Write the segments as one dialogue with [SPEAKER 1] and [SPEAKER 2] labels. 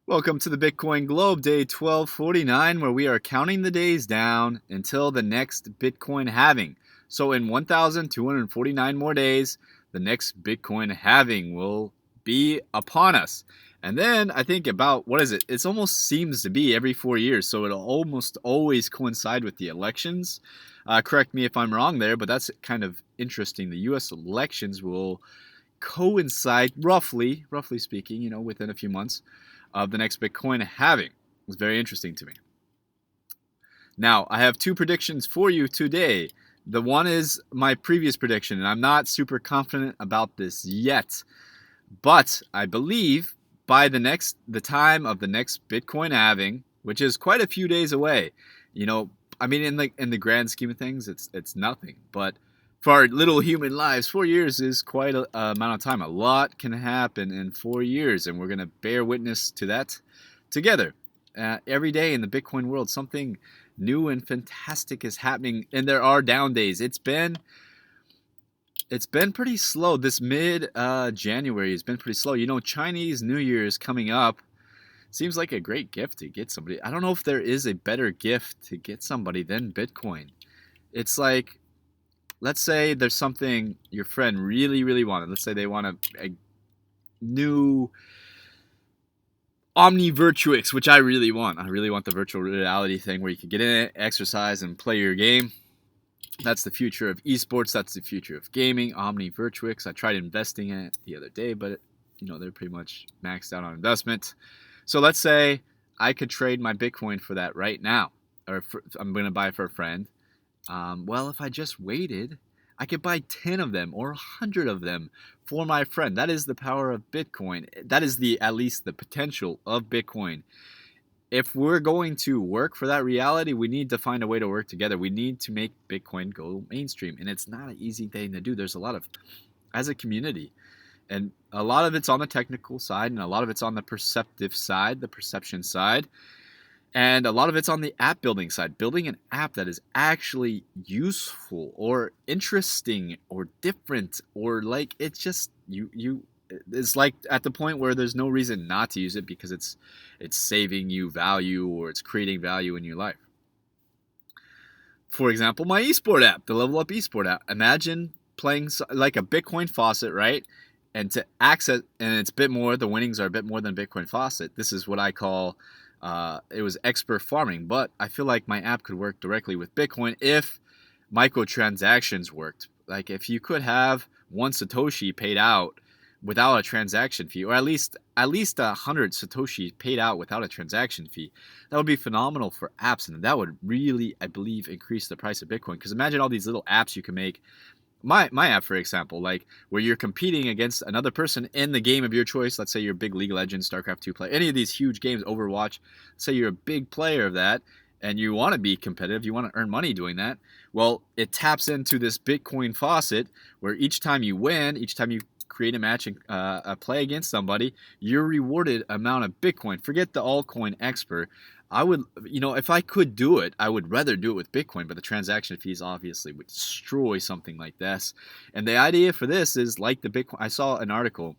[SPEAKER 1] Welcome to the Bitcoin Globe, day 1249, where we are counting the days down until the next Bitcoin halving. So, in 1,249 more days, the next Bitcoin halving will be upon us. And then I think about what is it? It almost seems to be every 4 years, so it'll almost always coincide with the elections. Correct me if I'm wrong there, but that's kind of interesting. The U.S. elections will coincide roughly speaking, within a few months of the next Bitcoin halving. It's very interesting to me. Now, I have two predictions for you today. The one is my previous prediction, and I'm not super confident about this yet, but I believe by the time of the next Bitcoin halving, which is quite a few days away, I mean, in the grand scheme of things, it's nothing. But for our little human lives, 4 years is quite a amount of time. A lot can happen in 4 years, and we're going to bear witness to that together. Every day in the Bitcoin world, something new and fantastic is happening, and there are down days. It's been pretty slow. This mid January has been pretty slow. Chinese New Year is coming up. Seems like a great gift to get somebody. I don't know if there is a better gift to get somebody than Bitcoin. It's like, let's say there's something your friend really, really wanted. Let's say they want a new Omni Virtuix, which I really want. I really want the virtual reality thing where you can get in it, exercise, and play your game. That's the future of esports. That's the future of gaming. Omni Virtuix. I tried investing in it the other day, but they're pretty much maxed out on investment. So let's say I could trade my Bitcoin for that right now, or I'm going to buy it for a friend. Well, if I just waited, I could buy 10 of them or 100 of them for my friend. That is the power of Bitcoin. That is at least the potential of Bitcoin. If we're going to work for that reality, we need to find a way to work together. We need to make Bitcoin go mainstream. And it's not an easy thing to do. There's a lot of, as a community, and a lot of it's on the technical side, and a lot of it's on the perceptive side, the perception side. And a lot of it's on the app building side, building an app that is actually useful or interesting or different, or like it's just it's like at the point where there's no reason not to use it because it's saving you value or it's creating value in your life. For example, my esport app, the Level Up esport app. Imagine playing like a Bitcoin faucet, right? And to access, and it's a bit more, the winnings are a bit more than Bitcoin faucet. This is what I call, it was expert farming, but I feel like my app could work directly with Bitcoin if microtransactions worked. Like if you could have one Satoshi paid out without a transaction fee, or at least 100 Satoshi paid out without a transaction fee, that would be phenomenal for apps, and that would really, I believe, increase the price of Bitcoin. Because imagine all these little apps you can make. My app, for example, like where you're competing against another person in the game of your choice. Let's say you're a big League of Legends, StarCraft 2 player, any of these huge games, Overwatch. Say you're a big player of that and you want to be competitive, you want to earn money doing that. Well, it taps into this Bitcoin faucet where each time you win, each time you create a match and play against somebody, you're rewarded amount of Bitcoin. Forget the altcoin expert. I would, if I could do it, I would rather do it with Bitcoin, but the transaction fees obviously would destroy something like this. And the idea for this is like the Bitcoin. I saw an article,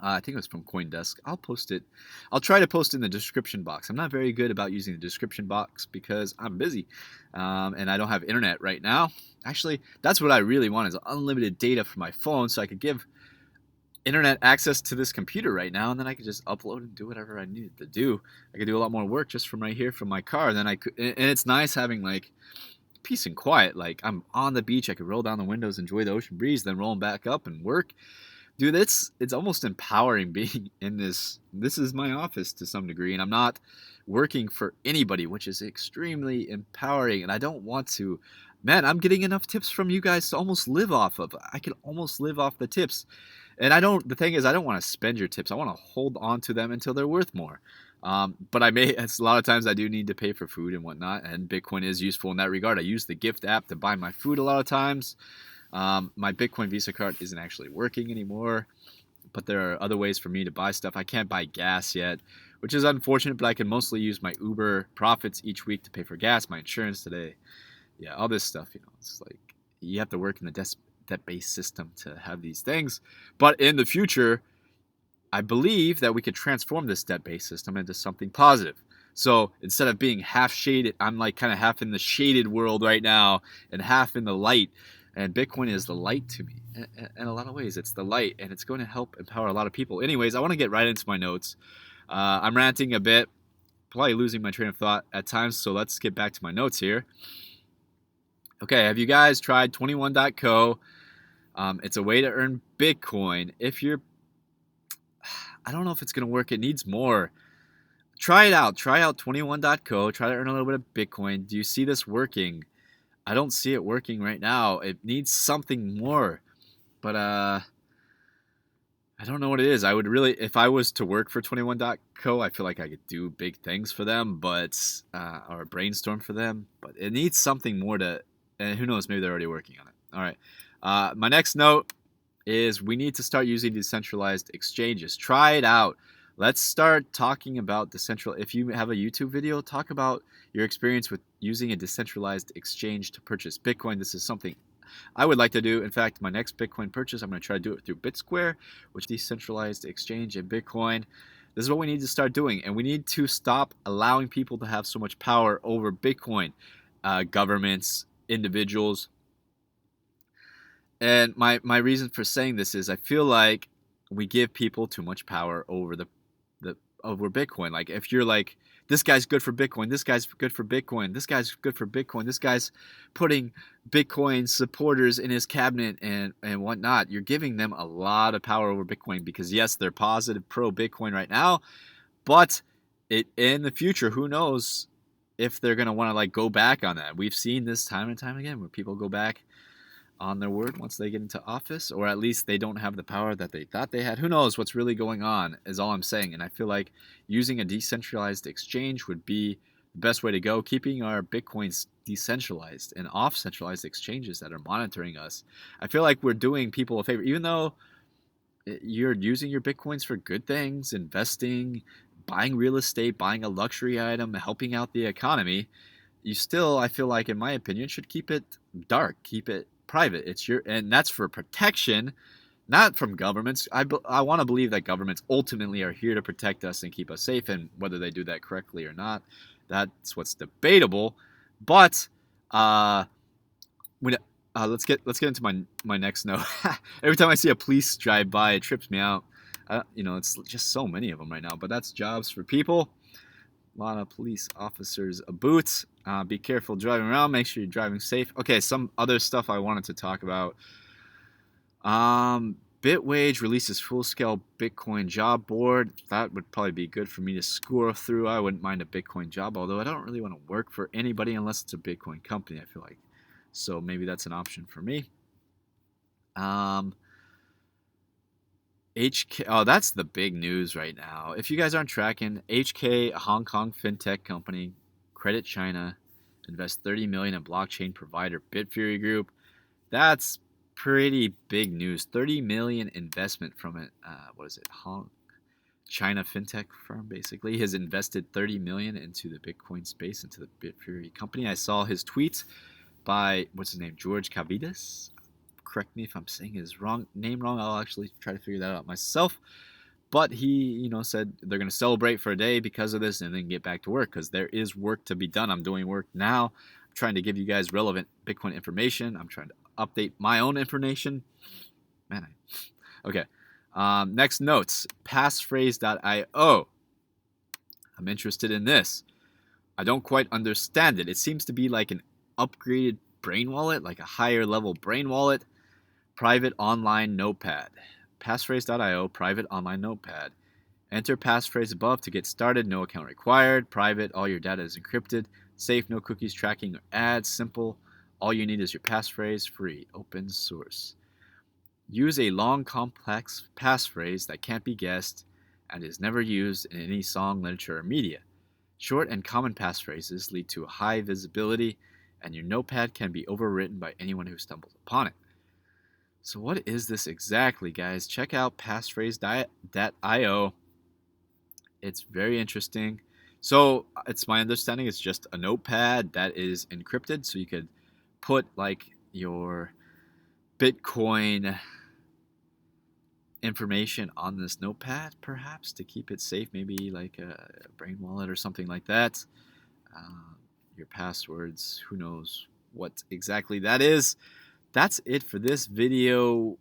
[SPEAKER 1] I think it was from CoinDesk. I'll post it. I'll try to post it in the description box. I'm not very good about using the description box because I'm busy and I don't have internet right now. Actually, that's what I really want is unlimited data for my phone so I could give internet access to this computer right now, and then I could just upload and do whatever I needed to do. I could do a lot more work just from right here from my car. Then I could, and it's nice having like peace and quiet. Like I'm on the beach, I could roll down the windows, enjoy the ocean breeze, then roll back up and work. Dude, it's almost empowering being in this. This is my office to some degree, and I'm not working for anybody, which is extremely empowering. And I don't want to. Man, I'm getting enough tips from you guys to almost live off of. I can almost live off the tips. And the thing is, I don't want to spend your tips. I want to hold on to them until they're worth more. But it's a lot of times I do need to pay for food and whatnot, and Bitcoin is useful in that regard. I use the gift app to buy my food a lot of times. My Bitcoin Visa card isn't actually working anymore, but there are other ways for me to buy stuff. I can't buy gas yet, which is unfortunate, but I can mostly use my Uber profits each week to pay for gas, my insurance today. Yeah, all this stuff, it's like you have to work in the debt-based system to have these things. But in the future, I believe that we could transform this debt-based system into something positive. So instead of being half shaded, I'm like kind of half in the shaded world right now and half in the light. And Bitcoin is the light to me. In a lot of ways, it's the light, and it's going to help empower a lot of people. Anyways, I want to get right into my notes. I'm ranting a bit, probably losing my train of thought at times, so let's get back to my notes here. Okay, have you guys tried 21.co? It's a way to earn Bitcoin. If you're, I don't know if it's going to work. It needs more. Try it out. Try out 21.co. Try to earn a little bit of Bitcoin. Do you see this working? I don't see it working right now. It needs something more. But I don't know what it is. I would really, if I was to work for 21.co, I feel like I could do big things for them, but or brainstorm for them. But it needs something more to, and who knows, maybe they're already working on it. All right. My next note is we need to start using decentralized exchanges. Try it out. Let's start talking about if you have a YouTube video, talk about your experience with using a decentralized exchange to purchase Bitcoin. This is something I would like to do. In fact, my next Bitcoin purchase, I'm going to try to do it through BitSquare, which is decentralized exchange in Bitcoin. This is what we need to start doing, and we need to stop allowing people to have so much power over Bitcoin, governments, individuals. And my reason for saying this is I feel like we give people too much power over the over Bitcoin. Like if you're like, this guy's good for Bitcoin, this guy's good for Bitcoin, this guy's good for Bitcoin, this guy's putting Bitcoin supporters in his cabinet and whatnot, you're giving them a lot of power over Bitcoin because yes, they're positive pro Bitcoin right now, but in the future, who knows if they're gonna want to like go back on that. We've seen this time and time again where people go back on their word once they get into office, or at least they don't have the power that they thought they had. Who knows what's really going on is all I'm saying. And I feel like using a decentralized exchange would be the best way to go, keeping our Bitcoins decentralized and off centralized exchanges that are monitoring us. I feel like we're doing people a favor, even though you're using your Bitcoins for good things, investing, buying real estate, buying a luxury item, helping out the economy. You still, I feel like, in my opinion, should keep it dark, keep it private. It's your, and that's for protection, not from governments. I want to believe that governments ultimately are here to protect us and keep us safe, and whether they do that correctly or not, that's what's debatable. But when let's get into my next note. Every time I see a police drive by, it trips me out. It's just so many of them right now. But that's jobs for people. A lot of police officers aboot. Be careful driving around. Make sure you're driving safe. Okay, some other stuff I wanted to talk about. Bitwage releases full-scale Bitcoin job board. That would probably be good for me to score through. I wouldn't mind a Bitcoin job, although I don't really want to work for anybody unless it's a Bitcoin company, I feel like. So maybe that's an option for me. HK, oh, that's the big news right now. If you guys aren't tracking, HK, a Hong Kong fintech company, credit China, invest 30 million in blockchain provider Bitfury Group. That's pretty big news. 30 million investment from it. What is it? China fintech firm basically has invested 30 million into the Bitcoin space, into the Bitfury company. I saw his tweets by what's his name, George Cavitas. Correct me if I'm saying his name wrong. I'll actually try to figure that out myself. But he, said they're going to celebrate for a day because of this and then get back to work because there is work to be done. I'm doing work now. I'm trying to give you guys relevant Bitcoin information. I'm trying to update my own information. Okay. Next notes, passphrase.io. I'm interested in this. I don't quite understand it. It seems to be like an upgraded brain wallet, like a higher level brain wallet. Private online notepad. Passphrase.io, private online notepad. Enter passphrase above to get started. No account required. Private, all your data is encrypted. Safe, no cookies, tracking, or ads. Simple. All you need is your passphrase. Free. Open source. Use a long, complex passphrase that can't be guessed and is never used in any song, literature, or media. Short and common passphrases lead to high visibility, and your notepad can be overwritten by anyone who stumbles upon it. So what is this exactly, guys? Check out passphrase.io. It's very interesting. So it's my understanding it's just a notepad that is encrypted, so you could put like your Bitcoin information on this notepad, perhaps to keep it safe, maybe like a brain wallet or something like that. Uh, your passwords, who knows what exactly that is. That's it for this video.